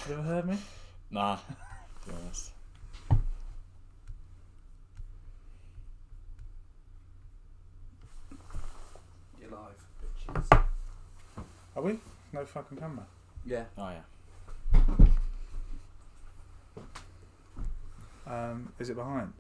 You ever heard me? Nah, to be honest. You're live, bitches. Are we? No fucking camera. Yeah. Oh yeah. Is it behind?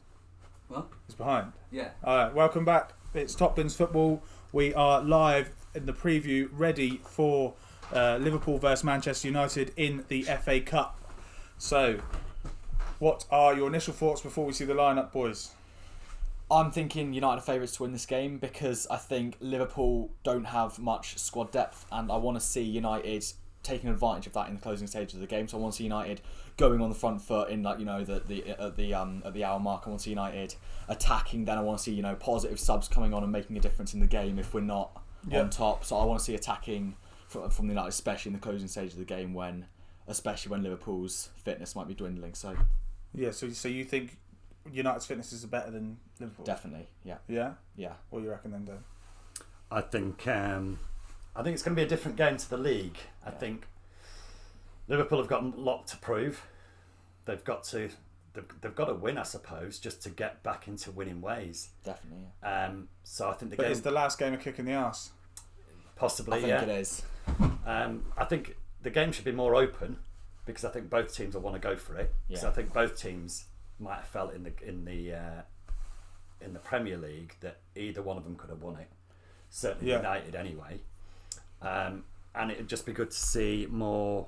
What? It's behind. Yeah. Alright, welcome back. It's Top Bins Football. We are live in the preview, ready for Liverpool versus Manchester United in the FA Cup. So, what are your initial thoughts before we see the lineup, boys? I'm thinking United are favourites to win this game because I think Liverpool don't have much squad depth, and I want to see United taking advantage of that in the closing stages of the game. So I want to see United going on the front foot in at the hour mark. I want to see United attacking. Then I want to see positive subs coming on and making a difference in the game if we're not on top. So I want to see attacking from the United, especially in the closing stage of the game especially when Liverpool's fitness might be dwindling. So yeah, so you think United's fitness is better than Liverpool? Definitely, yeah. Yeah? Yeah. What do you reckon then, Dan? I think it's going to be a different game to the league. I think Liverpool have got a lot to prove. They've got to win, I suppose, just to get back into winning ways. Definitely. Yeah. So I think But is the last game a kick in the arse? Possibly, I think it is. I think the game should be more open because I think both teams will want to go for it. Yeah. So I think both teams might have felt in the Premier League that either one of them could have won it. Certainly United anyway. And it'd just be good to see more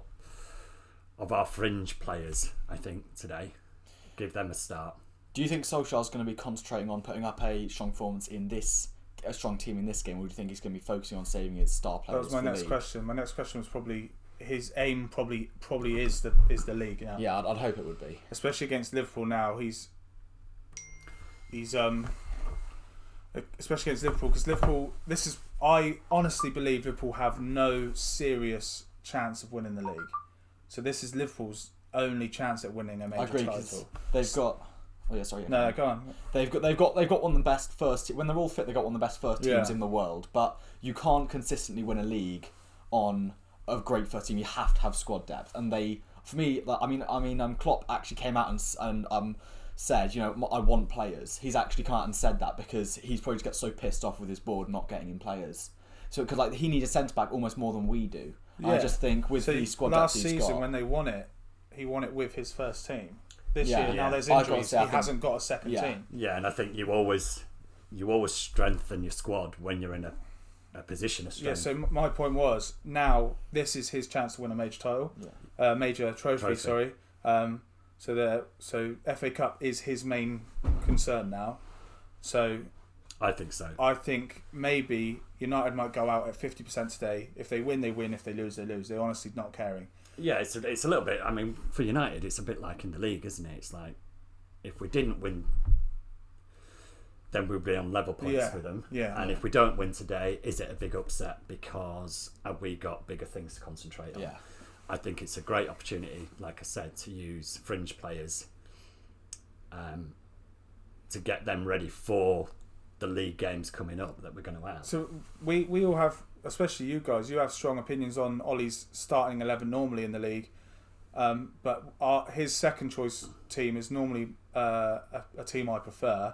of our fringe players, I think, today. Give them a start. Do you think Solskjaer's going to be concentrating on putting up a strong performance a strong team in this game, or do you think he's going to be focusing on saving his star players? That was my next question. My next question was probably his aim. Probably is the league now. Yeah, I'd hope it would be, especially against Liverpool. Now he's especially against Liverpool, because Liverpool. I honestly believe Liverpool have no serious chance of winning the league. So this is Liverpool's only chance at winning a major title. They've got. Oh yeah, sorry. No, go on. They've got one of the best first. When they're all fit, they've got one of the best first teams in the world. But you can't consistently win a league on a great first team. You have to have squad depth, and Klopp actually came out and said, I want players. He's actually come out and said that because he's probably just get so pissed off with his board not getting in players. So because he needs a centre back almost more than we do. Yeah. I just think with the squad depth he's got. Last season when they won it, he won it with his first team. This year, now there's injuries. He hasn't got a second team. Yeah, and I think you always strengthen your squad when you're in a position of strength. Yeah. So my point was, now this is his chance to win a major title, major trophy. Sorry. So FA Cup is his main concern now. So I think so. I think maybe United might go out at 50% today. If they win, they win. If they lose, they lose. They're honestly not caring. Yeah, it's a little bit. I mean, for United, it's a bit like in the league, isn't it? It's like if we didn't win, then we'd be on level points with them. Yeah. And if we don't win today, is it a big upset because have we got bigger things to concentrate on? Yeah. I think it's a great opportunity, like I said, to use fringe players to get them ready for the league games coming up that we're going to have. So we all have, especially you guys, you have strong opinions on Ollie's starting 11 normally in the league, but his second choice team is normally a team I prefer,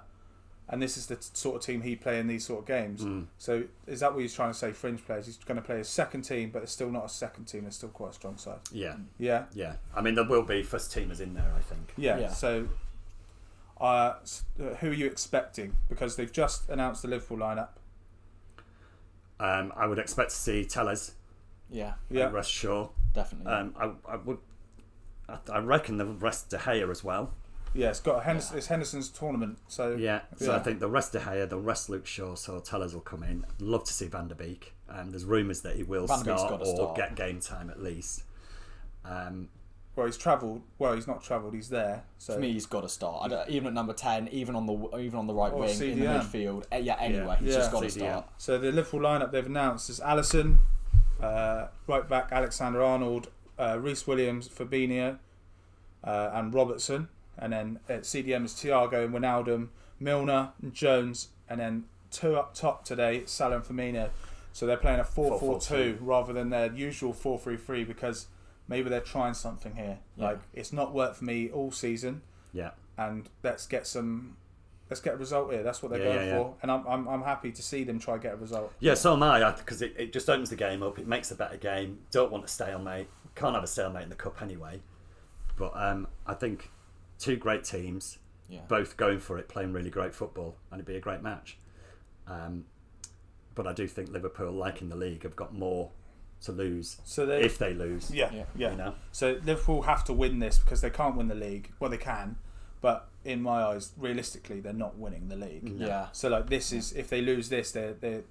and this is the sort of team he'd play in these sort of games. So is that what he's trying to say, fringe players? He's going to play his second team, but it's still not a second team, it's still quite a strong side. Yeah. Yeah? I mean, there will be first teamers in there, I think. Yeah. So who are you expecting? Because they've just announced the Liverpool lineup. I would expect to see Tellez. Yeah. And Russ Shaw. Definitely. I reckon the rest De Gea as well. Yeah, it's Henderson's tournament. So I think the rest De Gea, the rest Luke Shaw, so Tellez will come in. I'd love to see Van der Beek. There's rumours that he will start get game time at least. Well, he's travelled. Well, he's not travelled. He's there. So for me, he's got to start. Even at number 10, even on the right wing CDM. in the midfield. Anyway, he's just got to start. So the Liverpool lineup they've announced is Alisson, right back Alexander Arnold, Reece Williams, Fabinho, and Robertson, and then at CDM is Thiago and Wijnaldum, Milner and Jones, and then two up top today, Salah and Firmino. So they're playing a 4-4-2 rather than their usual 4-3-3 because maybe they're trying something here. Yeah. Like, it's not worked for me all season, Yeah. and let's get a result here. That's what they're going for, and I'm happy to see them try to get a result. Yeah, so am I, because it just opens the game up. It makes a better game. Don't want a stalemate. Can't have a stalemate in the cup anyway. But I think two great teams, both going for it, playing really great football, and it'd be a great match. But I do think Liverpool, like in the league, have got more to lose if they lose. Yeah. You know? So Liverpool have to win this because they can't win the league. Well, they can, but in my eyes, realistically, they're not winning the league. Yeah. So like, this is, if they lose this, they're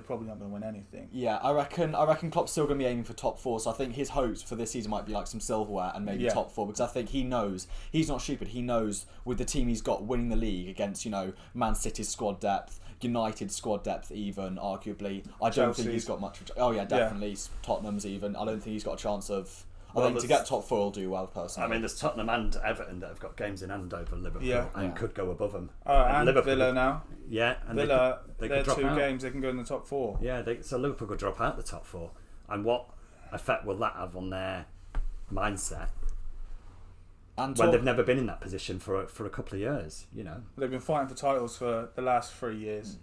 probably not going to win anything. Yeah, I reckon Klopp's still going to be aiming for top 4. So I think his hopes for this season might be like some silverware and maybe top 4, because I think he knows, he's not stupid. He knows with the team he's got, winning the league against, Man City's squad depth, United squad depth, even arguably. I don't think he's got much. Oh yeah, definitely. Yeah. Tottenham's even. I don't think he's got a chance of. I think to get top 4 will do well personally. I mean, there's Tottenham and Everton that have got games in hand over Liverpool and could go above them. And Liverpool Villa now. Yeah, and Villa, they their could drop 2 out. games, they can go in the top 4. Yeah, so Liverpool could drop out the top 4. And what effect will that have on their mindset And when they've never been in that position for a couple of years? They've been fighting for titles for the last 3 years,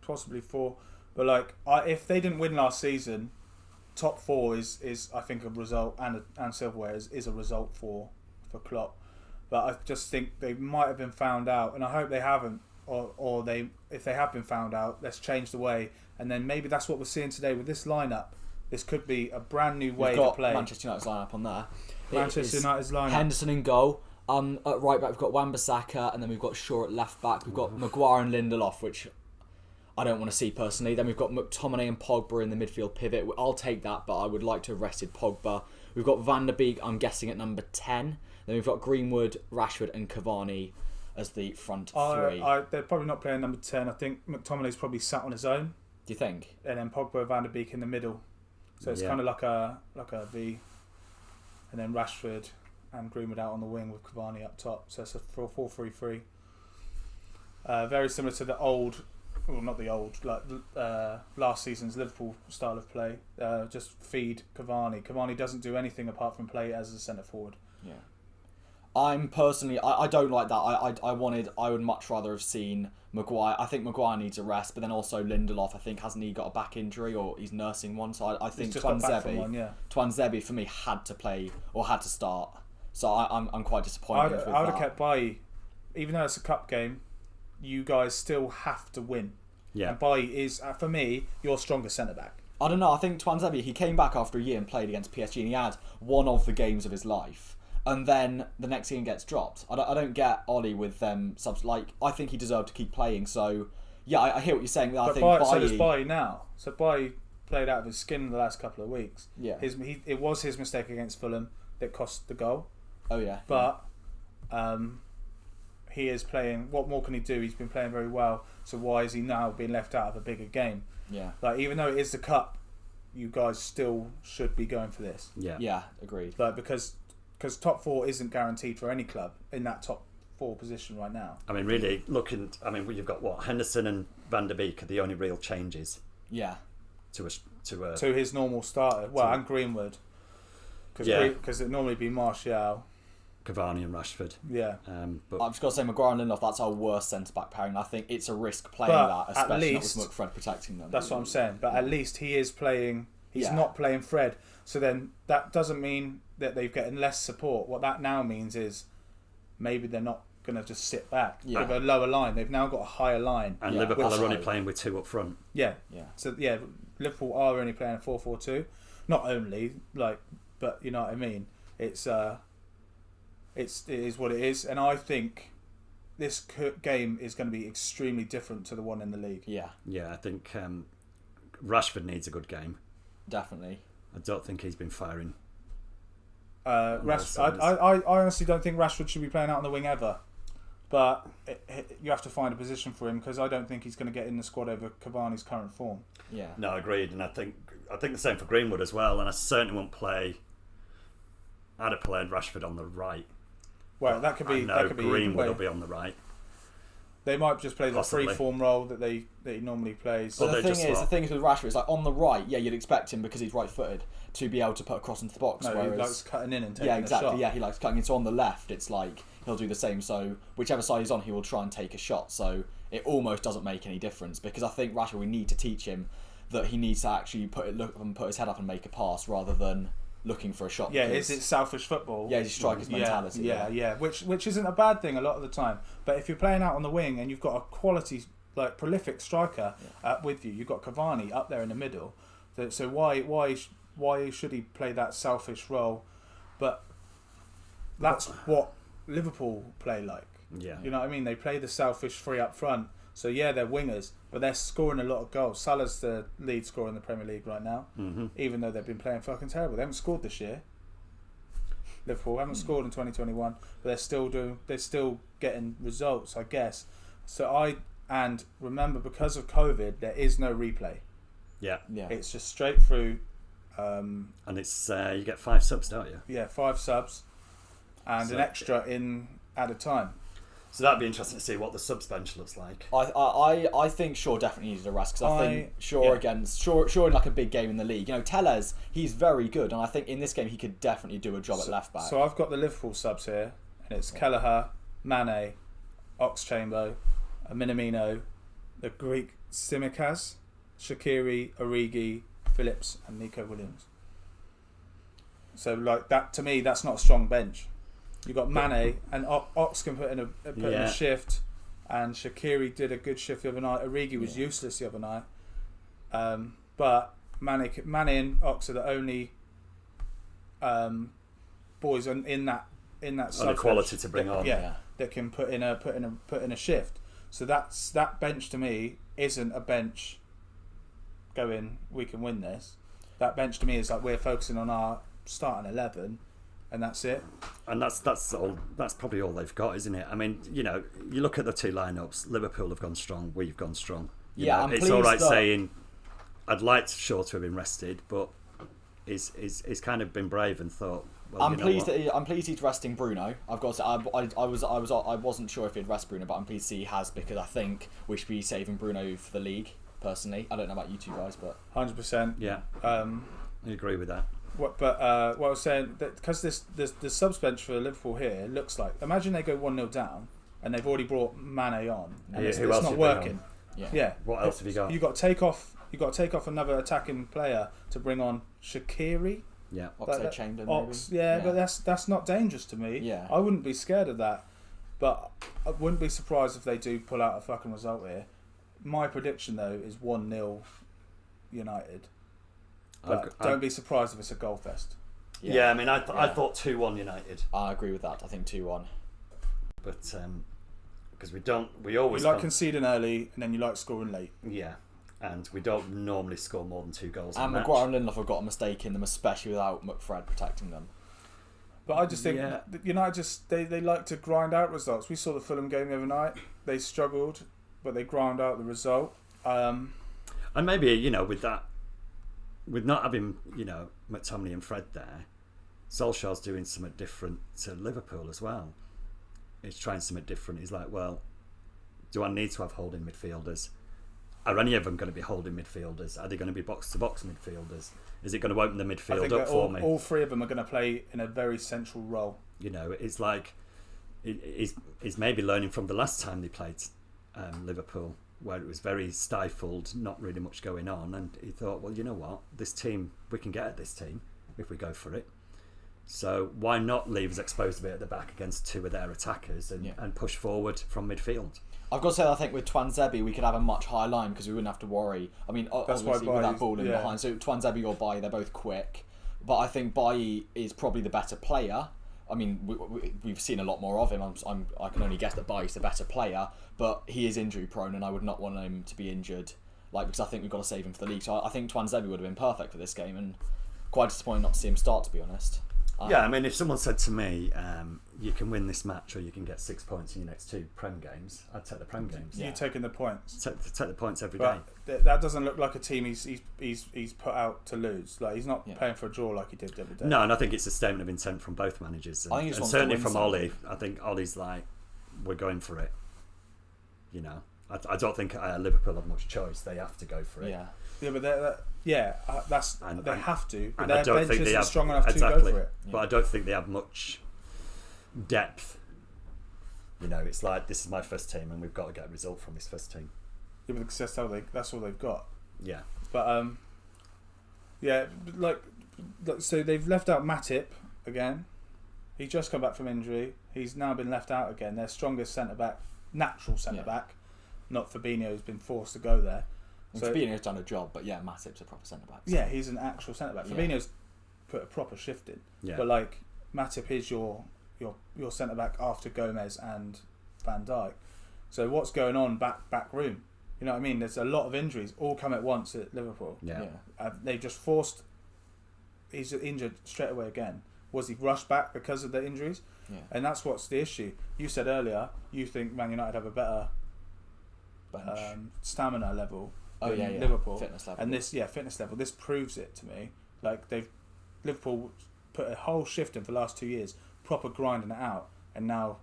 possibly 4. But like, if they didn't win last season, top 4 is I think a result, and silverware is a result for Klopp. But I just think they might have been found out, and I hope they haven't. Or if they have been found out, let's change the way, and then maybe that's what we're seeing today with this lineup. This could be a brand new way to play. Manchester United's lineup on there. Manchester United's lineup. Henderson in goal. At right back we've got Wan-Bissaka, and then we've got Shaw at left back. We've got Maguire and Lindelof, which I don't want to see personally. Then we've got McTominay and Pogba in the midfield pivot. I'll take that, but I would like to have rested Pogba. We've got Van der Beek, I'm guessing, at number 10. Then we've got Greenwood, Rashford and Cavani as the front 3. They're probably not playing number 10. I think McTominay's probably sat on his own. Do you think? And then Pogba and Van der Beek in the middle. So it's kind of like a V. And then Rashford and Greenwood out on the wing with Cavani up top. So it's a 4-3-3. Very similar to the old, well, not the old, like last season's Liverpool style of play. Just feed Cavani. Cavani doesn't do anything apart from play as a centre forward. Yeah. I'm personally, I don't like that. I would much rather have seen Maguire. I think Maguire needs a rest, but then also Lindelof, I think, hasn't he got a back injury or he's nursing one? So I think Tuanzebe for me had to play or had to start. So I'm quite disappointed with that. I would have kept Bailly, even though it's a cup game. You guys still have to win. Yeah. And Bailly is, for me, your strongest centre back. I don't know. I think Tuanzebe, he came back after a year and played against PSG, and he had one of the games of his life. And then the next game gets dropped. I don't get Ollie with them subs. Like, I think he deserved to keep playing. So yeah, I hear what you're saying. So does Bailly now. So Bailly played out of his skin in the last couple of weeks. Yeah, it was his mistake against Fulham that cost the goal. Oh yeah, but he is playing. What more can he do? He's been playing very well. So why is he now being left out of a bigger game? Yeah, like, even though it is the cup, you guys still should be going for this. Yeah, agreed. But because top 4 isn't guaranteed for any club in that top 4 position right now. I mean, really you've got Henderson and Van der Beek are the only real changes. Yeah. To his normal starter. Well, and Greenwood. Because it'd normally be Martial, Cavani and Rashford. Yeah. But I've just got to say, Maguire and Lindelof, that's our worst centre-back pairing. I think it's a risk playing that, especially not with Fred protecting them. That's what I'm saying. But at least he is playing. He's not playing Fred. So then that doesn't mean that they're getting less support. What that now means is maybe they're not going to just sit back with a lower line. They've now got a higher line. And Liverpool are only playing with 2 up front. Yeah. So Liverpool are only playing a 4-4-2. Not only, but you know what I mean. It is what it is, and I think this game is going to be extremely different to the one in the league. Yeah, I think Rashford needs a good game. Definitely. I don't think he's been firing. Rashford, I honestly don't think Rashford should be playing out on the wing ever, but you have to find a position for him, because I don't think he's going to get in the squad over Cavani's current form. Yeah. No, agreed, and I think the same for Greenwood as well. And I certainly won't play. I'd have played Rashford on the right. Well, that could be. Greenwood will be on the right. They might just play the Possibly. free-form role that he normally plays. But Well, the they thing just is with Rashford, it's like on the right, yeah, you'd expect him because he's right-footed to be able to put a cross into the box. No, whereas, he likes cutting in and taking yeah, exactly. a shot. Yeah, he likes cutting. So on the left, it's like he'll do the same. So whichever side he's on, he will try and take a shot. So it almost doesn't make any difference because I think Rashford, we need to teach him that he needs to actually put his head up and make a pass rather than looking for a shot. Yeah, because- is it selfish football? Yeah, it's striker's mentality. Yeah. Which isn't a bad thing a lot of the time. But if you're playing out on the wing and you've got a quality, like prolific striker with you, you've got Cavani up there in the middle. So why should he play that selfish role? But that's what Liverpool play like. Yeah. You know what I mean? They play the selfish free up front. So yeah, they're wingers, but they're scoring a lot of goals. Salah's the lead scorer in the Premier League right now, even though they've been playing fucking terrible. They haven't scored this year. Liverpool haven't scored in 2021, but they're still getting results, I guess. And remember, because of COVID, there is no replay. Yeah. It's just straight through. And it's you get 5 subs, don't you? Yeah, 5 subs, and an extra in at a time. So that'd be interesting to see what the subs bench looks like. I think Shaw definitely needed a rest because I think Shaw in like a big game in the league. You know, Tellez, he's very good, and I think in this game he could definitely do a job at left back. So I've got the Liverpool subs here, and it's Kelleher, Mane, Oxchamber, Minamino, the Greek Tsimikas, Shaqiri, Origi, Phillips, and Nico Williams. So like that, to me, that's not a strong bench. You got Mane and Ox can put in a shift, and Shaqiri did a good shift the other night. Origi was useless the other night, but Mane and Ox are the only boys in that And quality to bring on. that can put in a shift. So that bench to me isn't a bench going, we can win this. That bench to me is like we're focusing on our starting 11, and that's it. And that's all. That's probably all they've got, isn't it? I mean, you know, you look at the 2 lineups. Liverpool have gone strong. We've gone strong. You know, I'm it's all right pleased that- saying I'd like Shaw to have been rested, but he's kind of been brave and thought. Well, I'm pleased he's resting Bruno. I've got to say, I wasn't sure if he'd rest Bruno, but I'm pleased he has because I think we should be saving Bruno for the league. Personally, I don't know about you two guys, but 100%. Yeah, I agree with that. What I was saying, that because the subs bench for Liverpool here looks like, imagine they go 1-0 down and they've already brought Mane on and it's not working. Yeah. What else have you got? You got to take off another attacking player to bring on Shaqiri. Yeah. Oxlade-Chamberlain, maybe. But that's not dangerous to me. Yeah. I wouldn't be scared of that, but I wouldn't be surprised if they do pull out a fucking result here. My prediction though is 1-0 United. But don't be surprised if it's a goal fest. Yeah, I mean, I thought 2-1 United. I agree with that. I think 2-1. But because we always like conceding early and then you like scoring late. Yeah, and we don't normally score more than 2 goals. And Maguire and Lindelof have got a mistake in them, especially without McFred protecting them. But I just think United they like to grind out results. We saw the Fulham game the other night. They struggled, but they ground out the result. And maybe, you know, with not having, you know, McTominay and Fred there, Solskjaer's doing something different to Liverpool as well. He's trying something different. He's like, well, do I need to have holding midfielders? Are any of them going to be holding midfielders? Are they going to be box-to-box midfielders? Is it going to open the midfield up for me? All 3 of them are going to play in a very central role. You know, it's like he's maybe learning from the last time they played Liverpool, where it was very stifled, not really much going on, and he thought, well, you know what, this team, we can get at this team if we go for it. So why not leave us exposed a bit at the back against 2 of their attackers and push forward from midfield? I've got to say, I think with Twanzebe we could have a much higher line because we wouldn't have to worry. I mean, obviously with that ball in behind. So Twanzebe or Bailly, they're both quick, but I think Bailly is probably the better player. I mean, we've seen a lot more of him. I can only guess that Bailly's the better player, but he is injury prone, and I would not want him to be injured. Because I think we've got to save him for the league. So I think Twanzebe would have been perfect for this game, and quite disappointing not to see him start, to be honest. Yeah, I mean, if someone said to me, you can win this match or you can get 6 points in your next 2 Prem games, I'd take the Prem games. You're taking the points. Take the points every but day. That doesn't look like a team he's put out to lose. Like, he's not playing for a draw like he did the other day. No, and I think it's a statement of intent from both managers. And certainly from Ollie. I think Ollie's like, we're going for it. You know, I don't think Liverpool have much choice. They have to go for it. Yeah. Yeah, but they have to. But And their I don't bench think they isn't have strong enough exactly, to go for it. but I don't think they have much depth. You know, it's like, this is my first team, and we've got to get a result from this first team. Yeah, because that's all they've got. Yeah. But yeah, so they've left out Matip again. He's just come back from injury. He's now been left out again. Their strongest centre back, natural centre back, not Fabinho, who's been forced to go there. So Fabinho's done a job, but yeah, Matip's a proper centre back. So. Yeah, he's an actual centre back. Fabinho's put a proper shift in. Yeah. But like Matip is your centre back after Gomez and Van Dijk. So what's going on back room? You know what I mean? There's a lot of injuries all come at once at Liverpool. Yeah. They've just forced. He's injured straight away again. Was he rushed back because of the injuries? Yeah. And that's what's the issue. You said earlier you think Man United have a better stamina level than Liverpool. Fitness level. And this, fitness level. This proves it to me. Like Liverpool put a whole shift in for the last 2 years, proper grinding it out, and now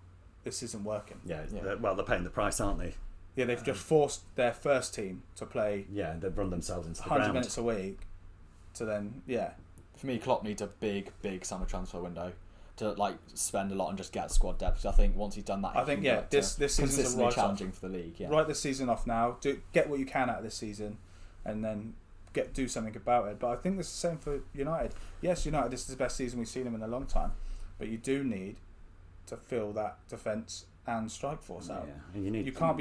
this isn't working. Yeah. Well, they're paying the price, aren't they? Yeah, they've just forced their first team to play. Yeah, they've run themselves into the 100 ground. minutes a week. To then, For me, Klopp needs a big summer transfer window to like spend a lot and just get squad depth. So I think once he's done that, I think this season's a consistently write-off. challenging for the league. Yeah. Write this season off now. Get what you can out of this season, and then do something about it. But I think it's the same for United. Yes, United, this is the best season we've seen them in a long time, but you do need to fill that defence and strike force out. Yeah. And you can't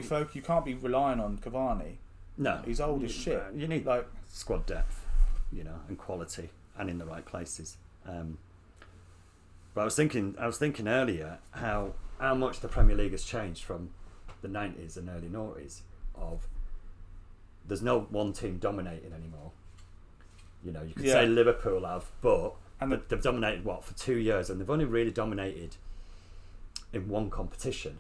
be relying on Cavani. No, he's old as shit. You need like squad depth, and quality, and in the right places. But I was thinking earlier how much the Premier League has changed from the 90s and early noughties. Of there's no one team dominating anymore. You could say Liverpool have, but they've dominated for 2 years, and they've only really dominated in one competition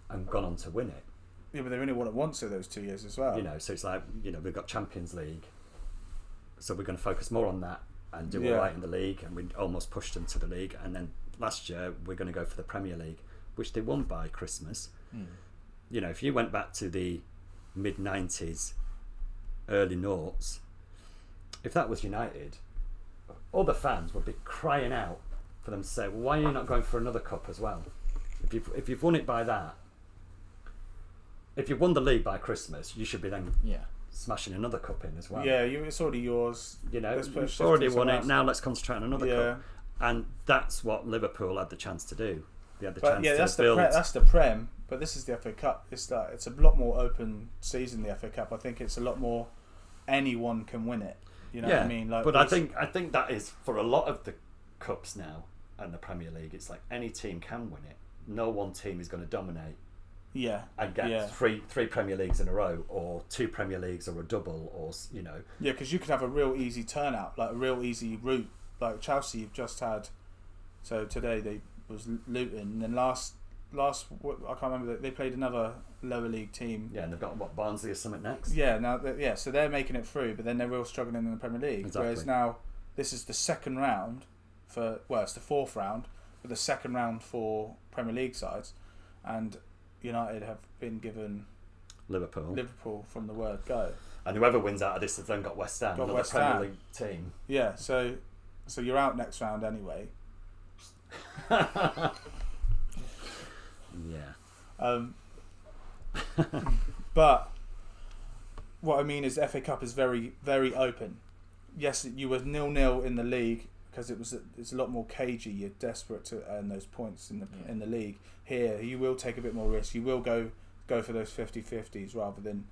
and gone on to win it. Yeah, but they only won it once in those 2 years as well. So it's like, we've got Champions League, so we're going to focus more on that and do all right in the league, and we almost pushed them to the league. And then last year we're going to go for the Premier League, which they won by Christmas. If you went back to the mid-90s, early noughts, if that was United, all the fans would be crying out for them to say, well, why are you not going for another cup as well? If you've won it by that, if you've won the league by Christmas, you should be then smashing another cup in as well. Yeah, it's already yours. You've already won it. Now let's concentrate on another cup. And that's what Liverpool had the chance to do. They had the chance to build. That's the Prem, but this is the FA Cup. It's a lot more open season. The FA Cup. I think it's a lot more. Anyone can win it. You know what I mean? But I think that is for a lot of the cups now and the Premier League. It's like any team can win it. No one team is going to dominate. Yeah. And get three Premier Leagues in a row, or 2 Premier Leagues, or a double, or Yeah, because you could have a real easy turnout, like a real easy route. Like Chelsea have just had. So today they was Luton, and then last I can't remember. They played another lower league team. Yeah, and they've got Barnsley or something next. Yeah, so they're making it through, but then they're real struggling in the Premier League. Exactly. Whereas now this is the second round it's the fourth round, but the second round for Premier League sides, and United have been given Liverpool from the word go. And whoever wins out of this has then got West Ham, another Premier League team. Yeah, so you're out next round anyway. Yeah. But what I mean is the FA Cup is very, very open. Yes, you were 0-0 in the league because it's a lot more cagey. You're desperate to earn those points in the league. Here, you will take a bit more risk. You will go for those 50-50s rather than,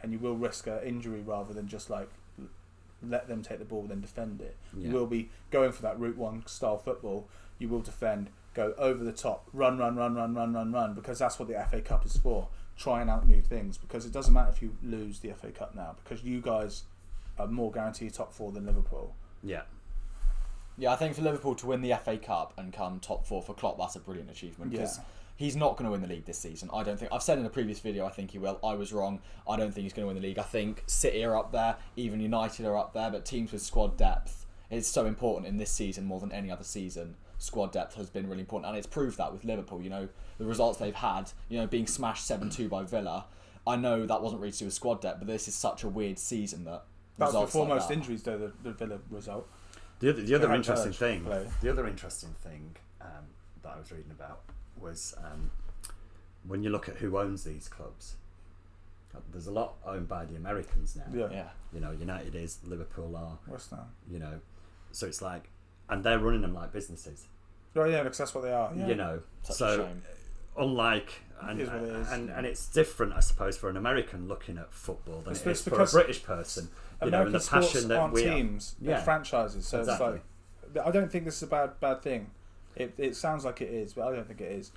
and you will risk an injury rather than just like let them take the ball then defend it. Yeah. You will be going for that Route 1 style football. You will defend, go over the top, run, because that's what the FA Cup is for. Trying out new things, because it doesn't matter if you lose the FA Cup now, because you guys are more guaranteed top 4 than Liverpool. Yeah. Yeah, I think for Liverpool to win the FA Cup and come top 4 for Klopp, that's a brilliant achievement, because he's not going to win the league this season. I don't think. I've said in a previous video, I think he will. I was wrong. I don't think he's going to win the league. I think City are up there, even United are up there, but teams with squad depth, it's so important in this season more than any other season squad depth has been really important, and it's proved that with Liverpool. You know, the results they've had, you know, being smashed 7-2 by Villa. I know that wasn't really to do with squad depth, but this is such a weird season that That's results before like most that. injuries, though. The Villa result. The other had interesting Burge thing, play. that I was reading about was when you look at who owns these clubs. There's a lot owned by the Americans now. Yeah. You know, United is, Liverpool are. West Ham. You know, so it's like, and they're running them like businesses. Oh yeah, because that's what they are. Yeah. You know, Such a so shame. unlike It is what it is. and it's different, I suppose, for an American looking at football than It's it is for a because British person. You know, and American the sports passion that aren't we teams, are. they're Yeah, franchises. So exactly. it's like, I don't think this is a bad thing. It sounds like it is, but I don't think it is.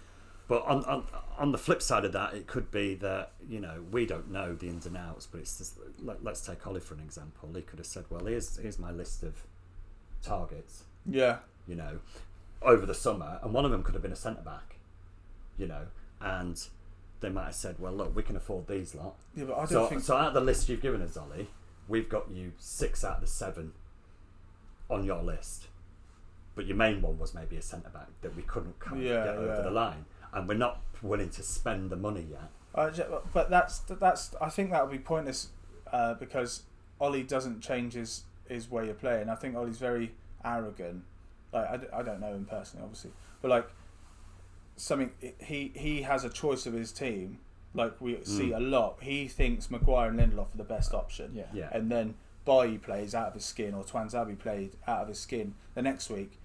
But on the flip side of that, it could be that, you know, we don't know the ins and outs. But it's just, let's take Ollie for an example. He could have said, well, here's my list of targets. Yeah. You know, over the summer, and one of them could have been a centre back. You know, and they might have said, well, look, we can afford these lot. Yeah, but I don't So, think. so out of the list you've given us, Ollie, we've got you 6 out of the 7 on your list. But your main one was maybe a centre back that we couldn't kind of get over the line, and we're not willing to spend the money yet. But that's. I think that would be pointless because Ollie doesn't change his way of playing. I think Ollie's very arrogant. Like I don't know him personally, obviously, but like something he has a choice of his team. Like we see a lot. He thinks Maguire and Lindelof are the best option. Yeah. And then Bailly plays out of his skin, or Twanzebe played out of his skin. The next week,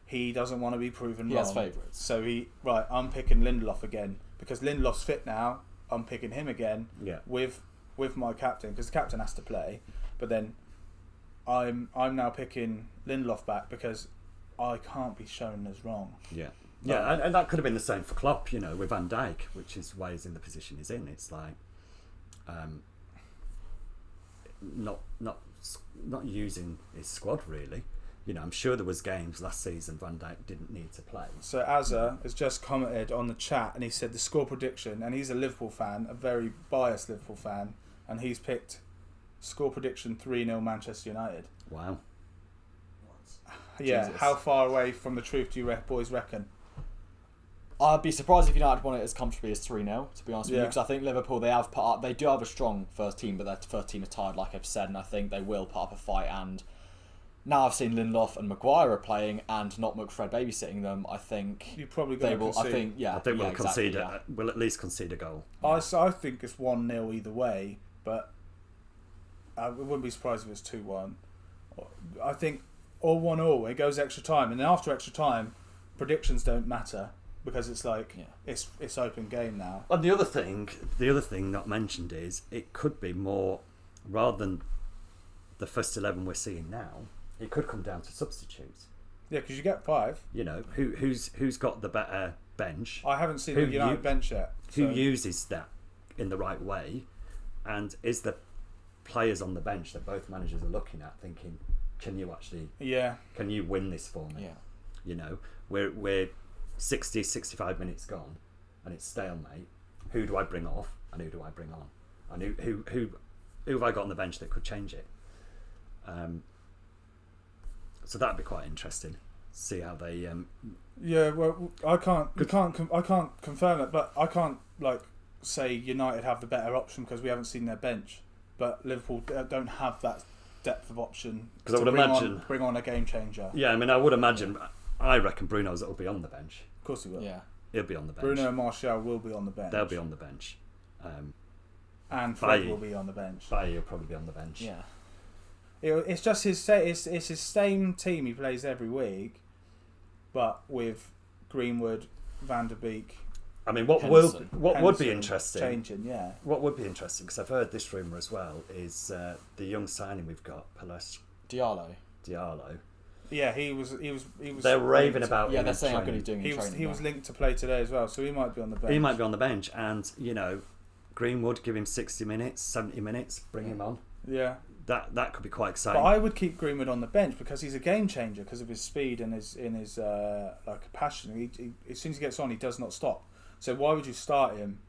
he doesn't want to be proven He wrong. has favourites. So I'm picking Lindelof again because Lindelof's fit now. I'm picking him again. Yeah. With my captain, because the captain has to play. But then I'm now picking Lindelof back because I can't be shown as wrong. Yeah. Yeah, and that could have been the same for Klopp, you know, with Van Dijk, which is why he's in the position he's in. It's like not using his squad really. You know, I'm sure there was games last season Van Dijk didn't need to play. So Azza has just commented on the chat and he said the score prediction, and he's a Liverpool fan, a very biased Liverpool fan, and he's picked score prediction 3-0 Manchester United. Wow. Yeah, Jesus. how far away from the truth do you boys reckon? I'd be surprised if United won it as comfortably as 3-0, to be honest with you, Yeah. because I think Liverpool, they do have a strong first team, but their first team are tired, like I've said, and I think they will put up a fight. And now I've seen Lindelof and Maguire are playing and not McFred babysitting them, I think You're probably they going to will. concede. I think, yeah. I think yeah, we'll exactly, concede. yeah. We'll at least concede a goal. I think it's 1-0 either way, but I wouldn't be surprised if it's 2-1. I think or 1-1, it goes extra time, and then after extra time, predictions don't matter because it's like it's open game now. And the other thing not mentioned is it could be more, rather than the first 11 we're seeing now, it could come down to substitutes. Yeah, because you get 5. You know, who's got the better bench? I haven't seen Who the United you- bench yet. Who so- uses that in the right way? And is the players on the bench that both managers are looking at thinking, can you win this for me? Yeah. You know, we're 60, 65 minutes gone and it's stalemate. Who do I bring off and who do I bring on? And who have I got on the bench that could change it? So that'd be quite interesting. See how they. Yeah, well, I can't confirm it, but I can't say United have the better option because we haven't seen their bench. But Liverpool don't have that depth of option. 'Cause I would imagine bring on a game changer. Yeah, I mean, I would imagine. I reckon Bruno's will be on the bench. Of course he will. Yeah. He'll be on the bench. Bruno and Martial will be on the bench. They'll be on the bench. And Fred Bailly. will be on the bench. Bailly will probably be on the bench. Yeah. It's just it's his same team he plays every week, but with Greenwood, Van der Beek. I mean, what Henderson. would be Henderson interesting? Changing, yeah. What would be interesting, because I've heard this rumour as well, is the young signing we've got, Diallo. Diallo. Yeah, he was. They're raving linked- about. Yeah, him they're in saying I'm training. going to be doing He in was training. he was linked to play today as well, so he might be on the bench. He might be on the bench, and you know, Greenwood, give him 60 minutes, 70 minutes, bring him on. Yeah, That could be quite but exciting. I would keep Greenwood on the bench because he's a game changer because of his speed and his passion. He as soon as he gets on, he does not stop. So why would you start him?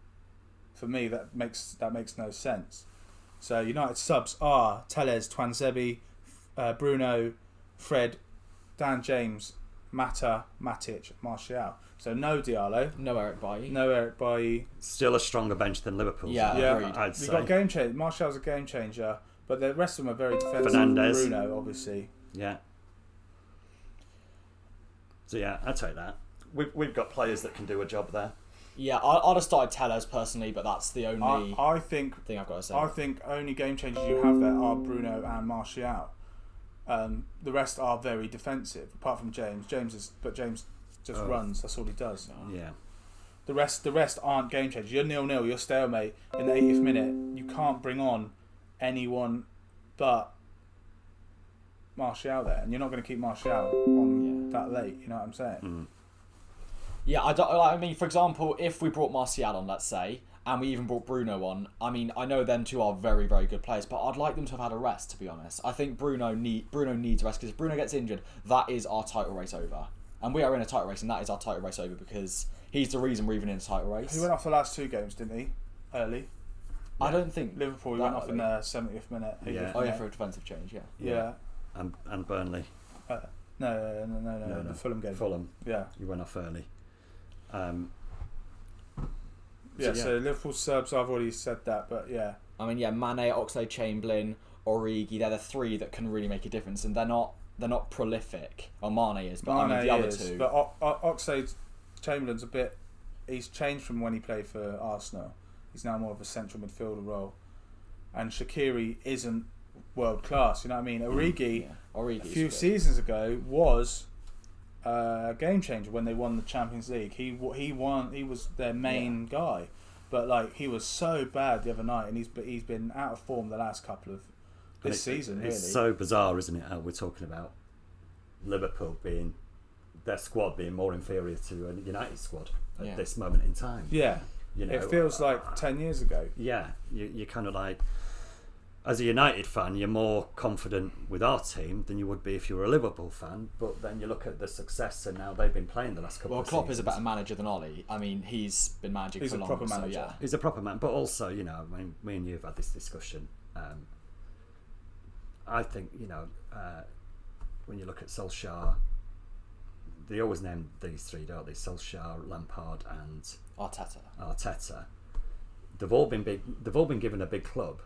For me, that makes no sense. So United subs are Telles, Twanzebe, Bruno, Fred, Dan James, Mata, Matic, Martial. So no Diallo, No Eric Bailly. no Eric Bailly. Still a stronger bench than Liverpool's. Yeah, agreed. I'd We've say. got game change. Martial's a game changer, but the rest of them are very defensive. Fernandes. Bruno, obviously. Yeah. So yeah, I'd take that. We've got players that can do a job there. Yeah, I'd have started Tellez personally, but that's the only I think thing I've got to say. I think only game changers you have there are Bruno and Martial. The rest are very defensive, apart from James. James just runs. That's all he does. Yeah. The rest aren't game changers. You're 0-0. You're stalemate in the 80th minute. You can't bring on anyone but Martial there, and you're not going to keep Martial on that late. You know what I'm saying? Mm. Yeah, I mean, for example, if we brought Martial on, let's say, and we even brought Bruno on, I mean, I know them two are very, very good players, but I'd like them to have had a rest, to be honest. I think Bruno needs rest, because if Bruno gets injured, that is our title race over. And we are in a title race, and that is our title race over, because he's the reason we're even in a title race. He went off the last 2 games, didn't he? Early. I don't think Liverpool, he went off in the 70th minute. 80th Yeah. Oh yeah, minute. for a defensive change, yeah. Yeah. And Burnley. No. The Fulham game. Fulham. Yeah. You went off early. So Liverpool subs, I've already said that, but yeah. I mean, yeah, Mane, Oxlade-Chamberlain, Origi, they're the 3 that can really make a difference, and they're not prolific. Well, Mane is, but I mean, the other 2. But Oxlade-Chamberlain's he's changed from when he played for Arsenal. He's now more of a central midfielder role. And Shaqiri isn't world class, you know what I mean? Origi, a few seasons ago, was a game changer when they won the Champions League. He was their main guy. But like, he was so bad the other night, and he's been out of form the last couple of this season. It's really, so bizarre, isn't it? How we're talking about Liverpool being their squad being more inferior to a United squad at this moment in time. yeah. You know, It feels like 10 years ago. Yeah, you're kind of like, as a United fan, you're more confident with our team than you would be if you were a Liverpool fan. But then you look at the success, and now they've been playing the last couple of seasons. Well, Klopp is a better manager than Ollie. I mean, he's been managing He's for a long. proper so, manager. yeah. He's a proper man, but also, you know, I mean, me and you have had this discussion. I think, you know, when you look at Solskjaer, they always name these 3, don't they? Solskjaer, Lampard, and Arteta. They've all been given a big club,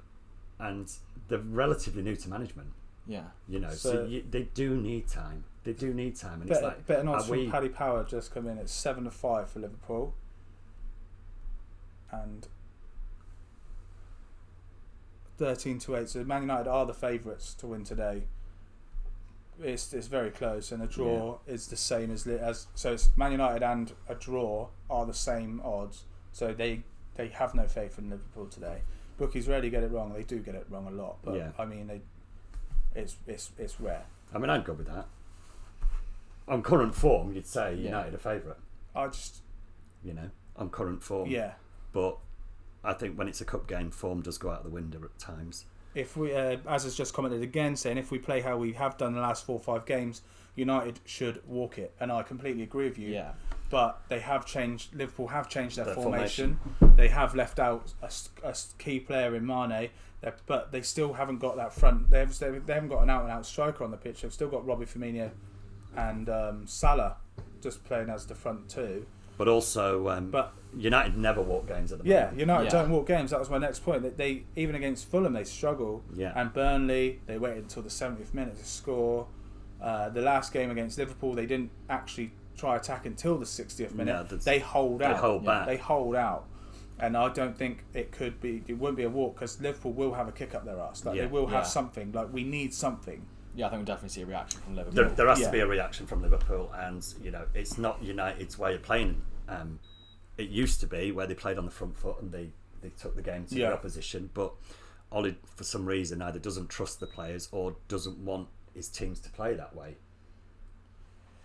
and they're relatively new to management. Yeah. You know, so they do need time. They do need time, and it's like better odds from Paddy Power just come in at 7-5 for Liverpool, and 13-8. So Man United are the favourites to win today. It's very close, and a draw is the same as so. It's Man United and a draw are the same odds. So they have no faith in Liverpool today. Bookies rarely get it wrong. They do get it wrong a lot, but I mean, it's rare. I mean, I'd go with that. On current form, you'd say United are favourite. You know, on current form. Yeah. But I think when it's a cup game, form does go out the window at times. If we, as has just commented again, saying if we play how we have done the last 4 or 5 games, United should walk it, and I completely agree with you. Yeah. But they have changed. Liverpool have changed their formation. formation. They have left out a key player in Mane, but they still haven't got that front. They haven't got an out-and-out striker on the pitch. They've still got Robbie Firmino and Salah just playing as the front 2. But also, but United never walk games at the yeah, moment. United don't walk games. That was my next point. They even against Fulham they struggle. Yeah. And Burnley they waited until the 70th minute to score. The last game against Liverpool they didn't actually try attack until the 60th minute. No, they hold out. They hold back. They hold out. And I don't think it wouldn't be a walk, because Liverpool will have a kick up their arse. They will have something. Like, we need something. Yeah, I think we'll definitely see a reaction from Liverpool. There has to be a reaction from Liverpool, and you know, it's not United's way of playing. It used to be where they played on the front foot and they took the game to the opposition, but Ollie, for some reason, either doesn't trust the players or doesn't want his teams to play that way.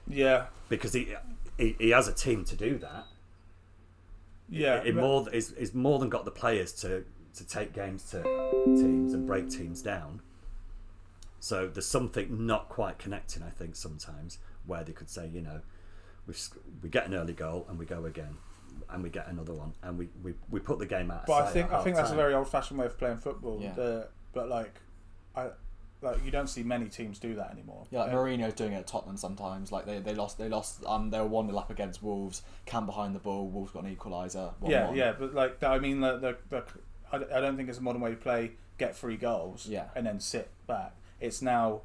Yeah. Because he has a team to do that. Yeah. He's more than got the players to take games to teams and break teams down. So there's something not quite connecting, I think, sometimes, where they could say, you know, we get an early goal and we go again, and we get another one, and we put the game out. But I think that's a very old-fashioned way of playing football. Yeah. But like, like you don't see many teams do that anymore. Yeah, like Mourinho's doing it at Tottenham sometimes. Like they lost. They were 1-0 up against Wolves. Cam behind the ball. Wolves got an equaliser. 1-1. Yeah, but like I mean, I don't think it's a modern way to play. Get 3 goals, and then sit back. It's now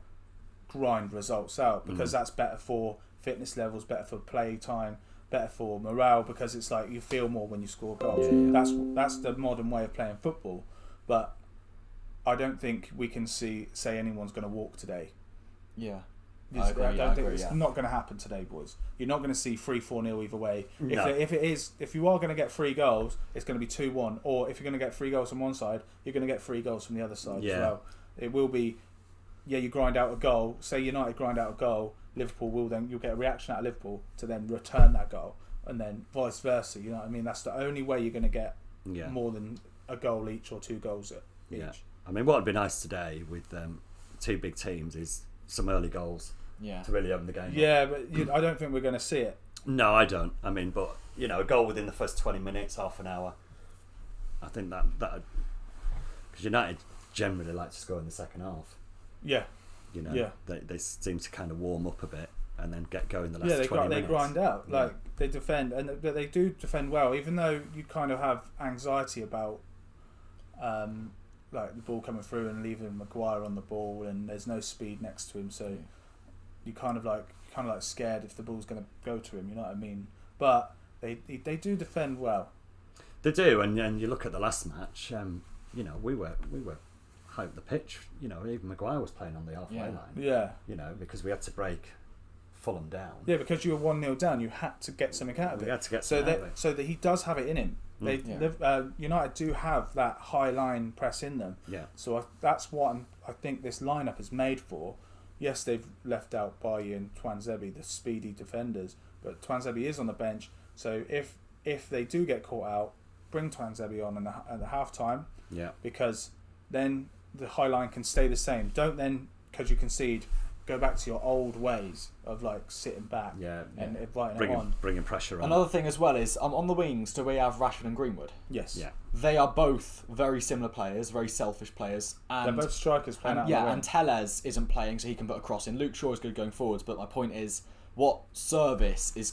grind results out because that's better for fitness levels, better for play time, better for morale because it's like you feel more when you score goals. That's the modern way of playing football, but I don't think we can say anyone's going to walk today. Yeah. I agree, it's not going to happen today, boys. You're not going to see 3-4-0 either way. No. If you are going to get 3 goals, it's going to be 2-1. Or if you're going to get 3 goals from one side, you're going to get 3 goals from the other side as well. It will be, you grind out a goal. Say United grind out a goal, Liverpool you'll get a reaction out of Liverpool to then return that goal, and then vice versa. You know what I mean? That's the only way you're going to get more than a goal each or 2 goals each. Yeah. I mean, what would be nice today with 2 big teams is some early goals. Yeah. To really open the game. Yeah, but I don't think we're going to see it. No, I don't. I mean, but a goal within the first 20 minutes, half an hour. I think that because United generally like to score in the second half. Yeah. They seem to kind of warm up a bit and then get going the last 20 minutes. They grind out. Like they defend, but they do defend well. Even though you kind of have anxiety about, like the ball coming through and leaving Maguire on the ball, and there's no speed next to him, so. You kind of like scared if the ball's going to go to him. You know what I mean? But they do defend well. They do, and you look at the last match. We were high up the pitch. Even Maguire was playing on the halfway line. Yeah. Because we had to break Fulham down. Yeah, because you were 1-0 down, you had to get something out of it. We had to get something out of it. So that he does have it in him. United do have that high line press in them. Yeah. So that's what I think this lineup is made for. Yes, they've left out Bailly and Twanzebe, the speedy defenders, but Twanzebe is on the bench. So if they do get caught out, bring Twanzebe on at the half time. Yeah. Because then the high line can stay the same. Don't then, because you concede, go back to your old ways of like sitting back and inviting it on. Bringing pressure on. Another thing as well is on the wings, do we have Rashford and Greenwood? Yes. Yeah. They are both very similar players, very selfish players. And they're both strikers playing out on the wing. And Tellez isn't playing, so he can put a cross in. Luke Shaw is good going forwards, but my point is, what service is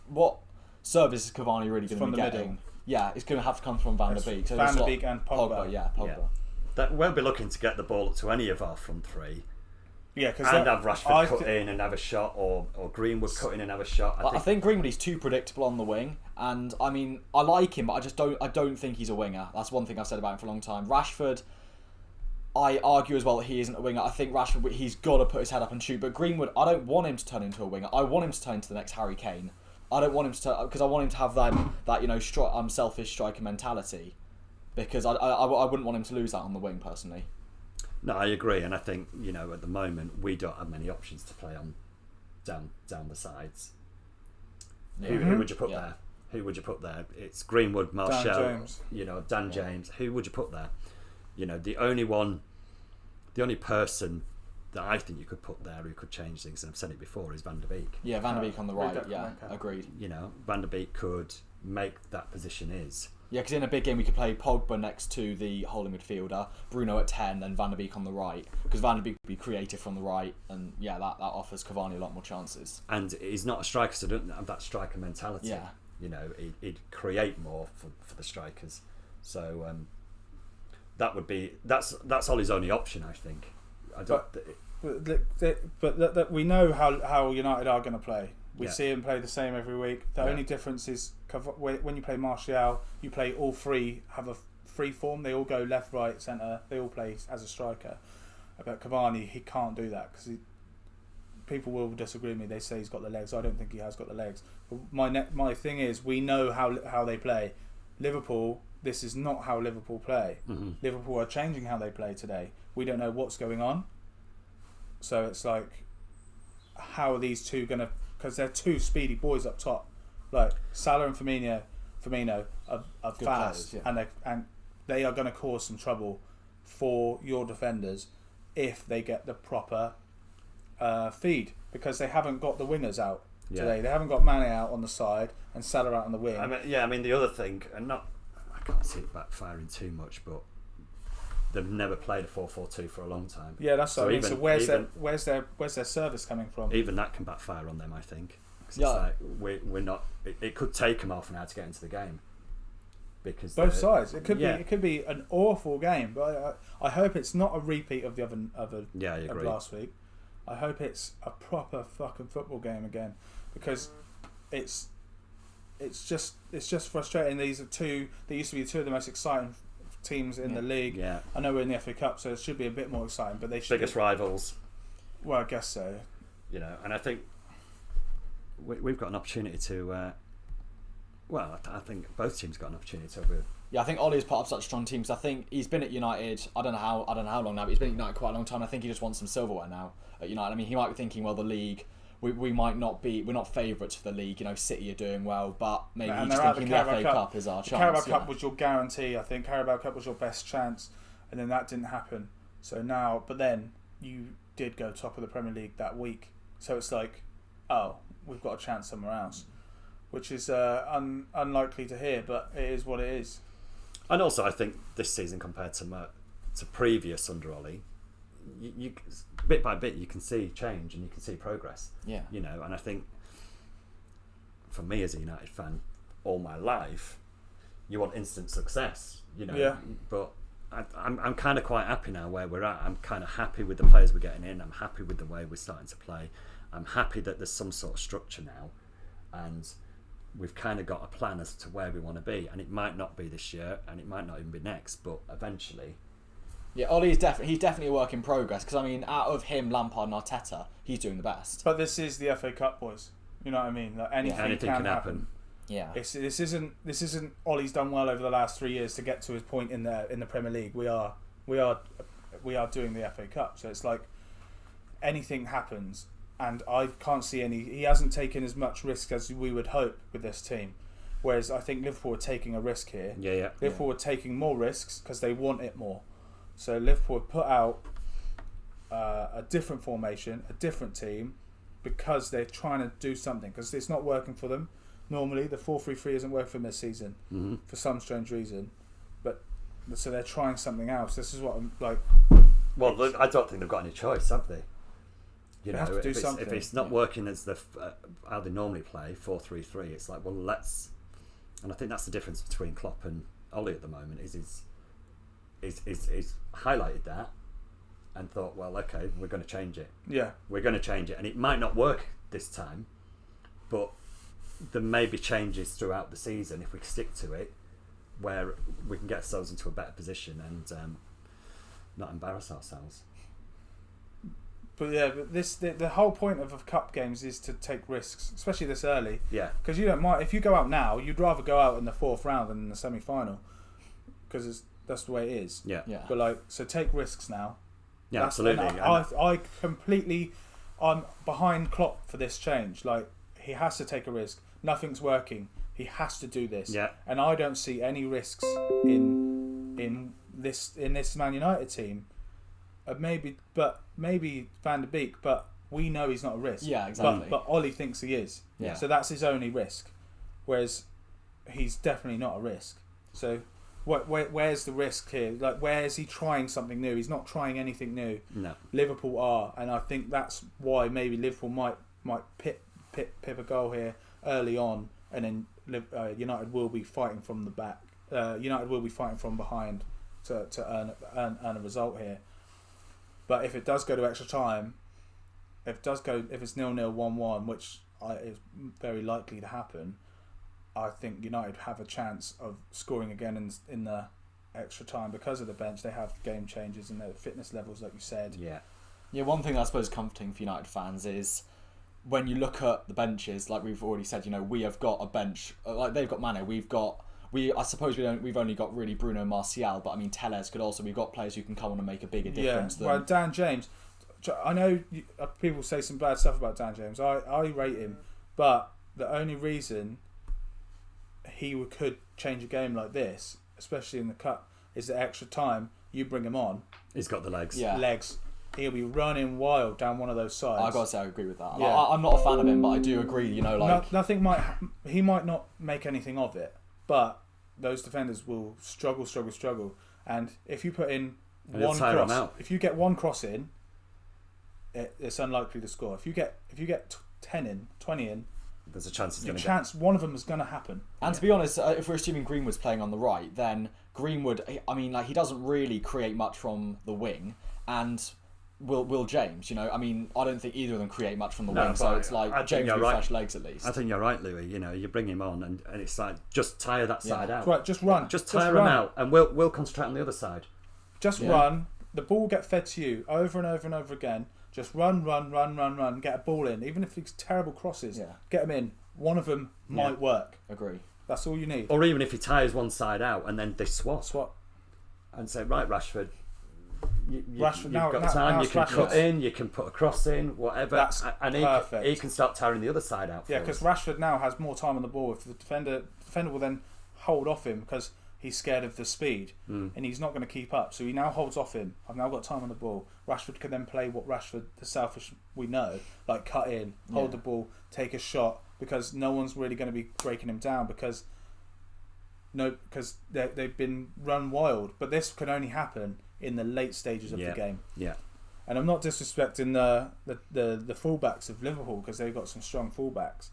what service is Cavani really going to be getting? Middle. Yeah, it's going to have to come from Van der Beek. So Van der Beek and Pogba. Pogba. That won't be looking to get the ball up to any of our front 3. Yeah, because have Rashford cut in and have a shot, or Greenwood cut in and have a shot. I think Greenwood is too predictable on the wing, and I mean I like him, but I don't think he's a winger. That's one thing I've said about him for a long time. Rashford, I argue as well that he isn't a winger. I think Rashford, he's got to put his head up and shoot. But Greenwood, I don't want him to turn into a winger. I want him to turn into the next Harry Kane. I don't want him to turn, because I want him to have that selfish striker mentality. Because I wouldn't want him to lose that on the wing personally. No, I agree, and I think at the moment we don't have many options to play on down the sides. Who would you put there? Who would you put there? It's Greenwood, Martial, Dan James. Who would you put there? The only person that I think you could put there who could change things, and I've said it before, is Van der Beek. Yeah, Van der Beek on the right. Yeah, agreed. Van der Beek could make that position his. Yeah, because in a big game we could play Pogba next to the holding midfielder, Bruno at 10, and Van der Beek on the right. Because Van der Beek would be creative from the right, and that offers Cavani a lot more chances. And he's not a striker, so don't have that striker mentality. Yeah. He'd create more for the strikers. So that's Ollie's only option, I think. But we know how United are going to play. We Yeah. see him play the same every week. The only difference is when you play Martial, you play all three, have a free form. They all go left, right, centre. They all play as a striker. But Cavani, he can't do that because people will disagree with me. They say he's got the legs. I don't think he has got the legs. But my thing is, we know how they play. Liverpool, this is not how Liverpool play. Mm-hmm. Liverpool are changing how they play today. We don't know what's going on. So it's like, how are these two going to... Because they're two speedy boys up top. Like, Salah and Firmino are fast. Players, and they are going to cause some trouble for your defenders if they get the proper feed. Because they haven't got the wingers out today. They haven't got Mane out on the side and Salah out on the wing. I mean, the other thing, and I can't see it backfiring too much, but they've never played a 4-4-2 for a long time. Yeah, that's what I mean. So even, where's their service coming from? Even that can backfire on them, I think. 'Cause Yeah. it's like we're not. It could take them half an hour to get into the game. Because Both sides. It could yeah. be. It could be an awful game, but I hope it's not a repeat of the other Yeah, I of agree. last week. I hope it's a proper fucking football game again, because it's just frustrating. These are two. They used to be two of the most exciting teams in the league. Yeah, I know we're in the FA Cup, so it should be a bit more exciting. But they should biggest rivals. Well, I guess so. You know, and I think we've got an opportunity to. I think both teams got an opportunity to. Yeah, I think Ollie's part of such a strong team. Because I think he's been at United. I don't know how long now, but he's been at United quite a long time. I think he just wants some silverware now at United. I mean, he might be thinking, well, the league. We might not be. We're not favourites for the league. You know, City are doing well, but maybe he's just thinking the FA Cup is our chance. Carabao Cup was your guarantee. I think Carabao Cup was your best chance, and then that didn't happen. So now, but then you did go top of the Premier League that week. So it's like, oh, we've got a chance somewhere else, which is unlikely to hear, but it is what it is. And also, I think this season compared to previous under Ollie, you bit by bit you can see change and you can see progress. Yeah. You know, and I think for me as a United fan, all my life, you want instant success. You know. Yeah. But I'm kind of quite happy now where we're at. I'm kind of happy with the players we're getting in. I'm happy with the way we're starting to play. I'm happy that there's some sort of structure now, and we've kind of got a plan as to where we want to be. And it might not be this year, and it might not even be next, but eventually. Yeah, Ollie's definitely a work in progress. Because I mean, out of him, Lampard and Arteta, he's doing the best. But this is the FA Cup, boys. You know what I mean? Like anything can happen. Yeah. This isn't Ollie's done well over the last 3 years to get to his point in the Premier League. We are doing the FA Cup. So it's like anything happens, and I can't see any. He hasn't taken as much risk as we would hope with this team. Whereas I think Liverpool are taking a risk here. Yeah. Liverpool are taking more risks because they want it more. So Liverpool have put out a different formation, a different team, because they're trying to do something. Because it's not working for them. Normally, the 4-3-3 isn't working for them this season for some strange reason. But so they're trying something else. This is what I'm like. Well, look, I don't think they've got any choice, have they? You They have to do something. If it's not working as how they normally play, 4-3-3, it's like, well, let's. And I think that's the difference between Klopp and Ollie at the moment. Is highlighted that and thought, well, okay, we're going to change it. Yeah, we're going to change it, and it might not work this time, but there may be changes throughout the season if we stick to it, where we can get ourselves into a better position and not embarrass ourselves. but the whole point of cup games is to take risks, especially this early. Yeah, Because you don't mind if you go out now, you'd rather go out in the fourth round than in the semi-final, because that's the way it is. yeah. But so take risks now. Yeah, absolutely. And I completely, I'm behind Klopp for this change. Like, he has to take a risk. Nothing's working. He has to do this. Yeah. And I don't see any risks in this Man United team. Maybe Van der Beek, but we know he's not a risk. Yeah, exactly. But Ollie thinks he is. Yeah. So that's his only risk, whereas he's definitely not a risk. So. Where's the risk here? Like, where is he trying something new? He's not trying anything new. No. Liverpool are, and I think that's why maybe Liverpool might pip a goal here early on, and then United will be fighting from the back. United will be fighting from behind to earn a result here. But if it does go to extra time, if it's 0-0, 1-1, which is very likely to happen, I think United have a chance of scoring again in the extra time because of the bench. They have game changes and their fitness levels, like you said. Yeah, one thing that I suppose is comforting for United fans is when you look at the benches, like we've already said, we have got a bench, like they've got Mane, I suppose we've only got really Bruno and Martial, but I mean Telles could also, we've got players who can come on and make a bigger difference. Yeah, well, Dan James, I know people say some bad stuff about Dan James. I rate him, but the only reason he could change a game like this, especially in the cup, is the extra time. You bring him on. He's got the legs. Yeah. He'll be running wild down one of those sides. I gotta say, I agree with that. Yeah. I'm not a fan of him, but I do agree. He might not make anything of it, but those defenders will struggle. And if you put in And he'll one tire 'em cross, out. if you get one cross in, it's unlikely to score. If you get 10 in, 20 in, There's a chance he's your going to chance one of them is going to happen. And to be honest, if we're assuming Greenwood's playing on the right, then Greenwood, I mean, like, he doesn't really create much from the wing, and Will James, you know, I mean, I don't think either of them create much from the No, wing, so but it's like I think James you're with right. fresh legs at least. I think you're right, Louis. You know, you bring him on, and it's like just tire that side out. Right, just run. Just tire him out, and we'll concentrate on the other side. Just run. The ball will get fed to you over and over and over again. Just run. Get a ball in. Even if it's terrible crosses, get them in. One of them might work. Agree. That's all you need. Or even if he tires one side out, and then they swap. Swap. And say, right, Rashford. Rashford, you've now- got now- time. now You it's can Rashford's. cut in. You can put a cross in. Whatever. That's and perfect. he can start tiring the other side out. Yeah, because Rashford now has more time on the ball. If the defender will then hold off him because he's scared of the speed and he's not going to keep up. So he now holds off him. I've now got time on the ball. Rashford can then play what Rashford, the selfish we know, like cut in, hold the ball, take a shot, because no one's really going to be breaking him down because they've been run wild. But this can only happen in the late stages of the game. Yeah. And I'm not disrespecting the fullbacks of Liverpool because they've got some strong fullbacks.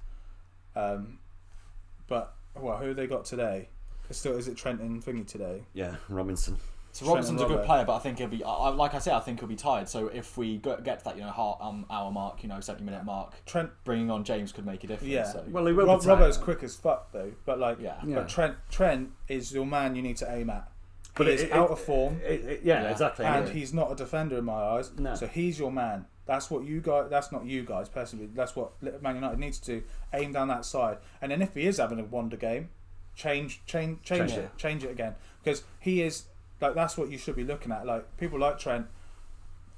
But who have they got today? Is it Trent and Thingy today? Yeah, Robinson. So Robinson's a Robert. good player, but I think he'll be. Like I said, I think he'll be tired. So if we get to that, hour mark, 70-minute mark, Trent, bringing on James could make a difference. yeah. So. Well, he will be tired. Robbo's quick as fuck though. But Yeah. but Trent is your man. You need to aim at. But He is out of form, Yeah, exactly. and he's not a defender in my eyes. No. So he's your man. That's what you guys. That's not you guys personally. That's what Man United needs to do. Aim down that side, and then if he is having a wonder game, change it again, because he is. Like, that's what you should be looking at. Like, people like Trent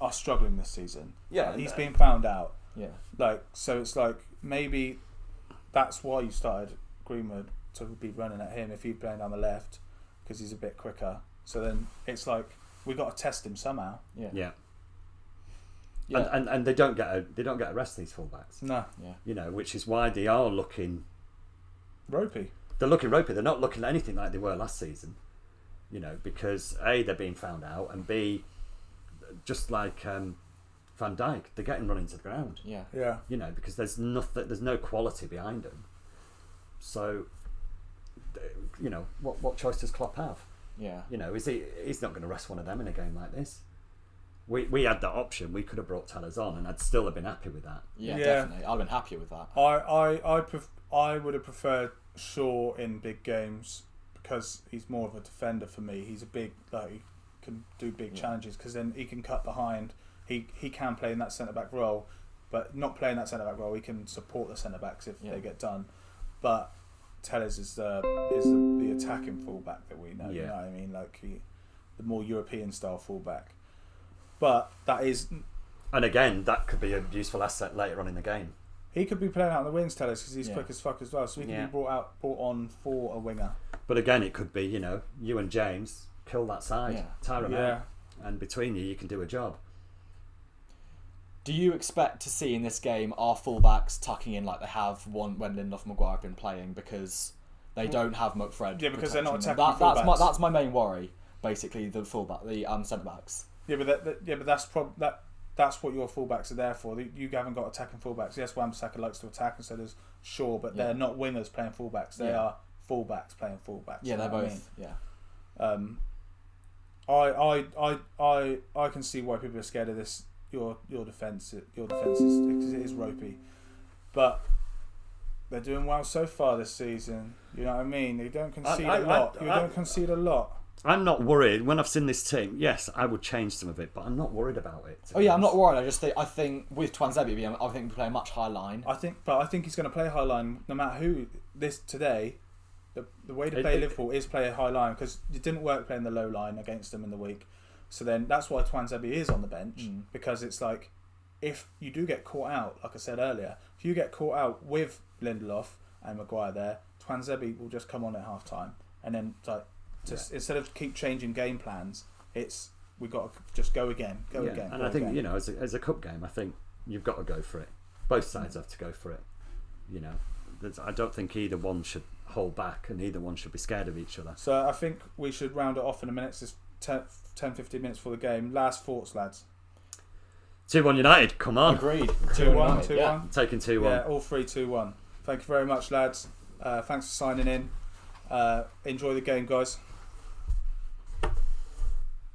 are struggling this season. Yeah, He's been found out. Yeah. Like, so it's like maybe that's why you started Greenwood to be running at him if he's playing down the left, because he's a bit quicker. So then it's like we got to test him somehow. Yeah. And they don't get a rest, these fullbacks. No, Yeah. You know, which is why they are looking. ropey. They're looking ropey. They're not looking anything like they were last season. You know, because A, they're being found out, and B, just like Van Dijk, they're getting run into the ground. Yeah. Yeah. You know, because there's no quality behind them. So, you know, what choice does Klopp have? Yeah. You know, he's not going to rest one of them in a game like this. We had that option. We could have brought Tellers on, and I'd still have been happy with that. Yeah, Yeah. definitely. I'd have been happier with that. I would have preferred Shaw in big games because he's more of a defender for me. He's a big, like, he can do big challenges because then he can cut behind. He can play in that centre back role, but not playing that centre back role. He can support the centre backs if they get done. But Tellers is the attacking fullback that we know. You know what I mean? Like the more European style fullback. But that is. And again, that could be a useful asset later on in the game. He could be playing out on the wings, Tellers, because he's quick as fuck as well. So he can Yeah. be brought on for a winger. But again, it could be, you know, you and James kill that side, tire them out, and between you can do a job. Do you expect to see in this game our fullbacks tucking in like they have when Lindelof and Maguire have been playing, because they don't have McFred? Yeah, because they're not protecting attacking them? fullbacks. That's my main worry. Basically, the centre backs. Yeah, but that's what your fullbacks are there for. You haven't got attacking fullbacks. Yes, Wan-Bissaka likes to attack, and so does Shaw, but they're not wingers playing fullbacks. They are fullbacks playing fullbacks. Yeah, they're both. I can see why people are scared of this. Your defense is because it is ropey, but they're doing well so far this season. You know what I mean? They don't concede a lot. You don't concede a lot. I'm not worried. When I've seen this team, yes, I would change some of it, but I'm not worried about it. Oh yeah, I'm not worried. I think with Twanzebe, I think we play a much higher line. I think he's going to play high line no matter who. Today, the way to play Liverpool is play a high line, because it didn't work playing the low line against them in the week. So then that's why Twanzebe is on the bench, because it's like, if you do get caught out, like I said earlier, if you get caught out with Lindelof and Maguire there, Twanzebe will just come on at half time, and then like instead of keep changing game plans, we've got to just go again. And I think, you know, as a cup game, I think you've got to go for it. Both sides have to go for it. You know, I don't think either one should hold back, and either one should be scared of each other. So I think we should round it off in a minute. It's 10 10-15 minutes before the game. Last thoughts, lads. 2-1 United, come on. Agreed. 2-1, 2-1. Yeah. Taking 2-1. Yeah, all 3, 2-1. Thank you very much, lads. Thanks for signing in. Enjoy the game, guys.